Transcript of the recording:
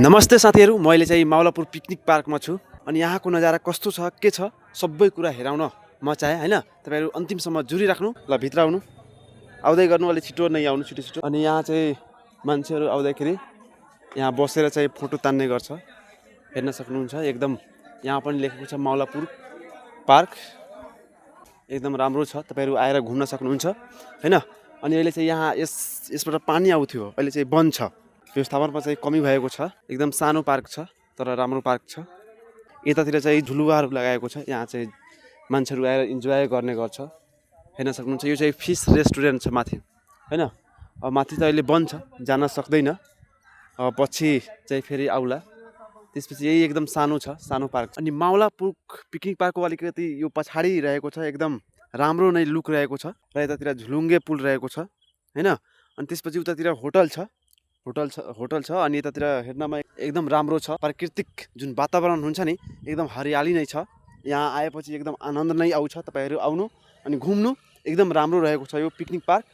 नमस्ते साथीहरु, मैले चाहिँ मावलापुर पिकनिक पार्कमा छु अनि यहाँको नजारा कस्तो छ के छ सबै कुरा हेराउन म चाहे हैन। तपाईहरु अन्तिमसम्म जुरिराख्नु ल, भित्र आउनु, आउँदै गर्नु, अलि छिटो नै आउनु, छिटो छिटो। अनि यहाँ चाहिँ मान्छेहरु आउँदाखेरि यहाँ बसेर चाहिँ फोटो तान्ने गर्छ, हेर्न सक्नुहुन्छ। एकदम यहाँ पनि लेखेको छ मावलापुर पार्क, एकदम राम्रो छ, तपाईहरु आएर घुम्न सक्नुहुन्छ हैन। अनि अहिले चाहिँ यहाँ यसबाट पानी आउँथ्यो, अहिले चाहिँ बन्द छ, व्यवस्थापनमा चाहिँ कमी भएको छ। एकदम सानो पार्क छ तर राम्रो पार्क छ। यतातिर चाहिँ झुलुवाहरू लगाएको छ, यहाँ चाहिँ मान्छेहरू आएर इन्जोय गर्ने गर्छ, हेर्न सक्नुहुन्छ। यो चाहिँ फिस रेस्टुरेन्ट छ माथि हैन। अब माथि त अहिले बन्द छ, जान सक्दैन, पछि चाहिँ फेरि आउला। त्यसपछि यही एकदम सानो छ, सानो पार्क। अनि मावलापुर पिकनिक पार्कको अलिकति यो पछाडि रहेको छ, एकदम राम्रो नै लुक रहेको छ र यतातिर झुलुङ्गे पुल रहेको छ हैन। अनि त्यसपछि उतातिर होटल छ अनि यतातिर हेर्नमा एकदम राम्रो छ। प्राकृतिक जुन वातावरण हुन्छ नि, एकदम हरियाली नै छ। यहाँ आएपछि एकदम आनन्द नै आउँछ। तपाईहरु आउनु अनि घुम्नु, एकदम राम्रो रहेको छ यो पिकनिक पार्क।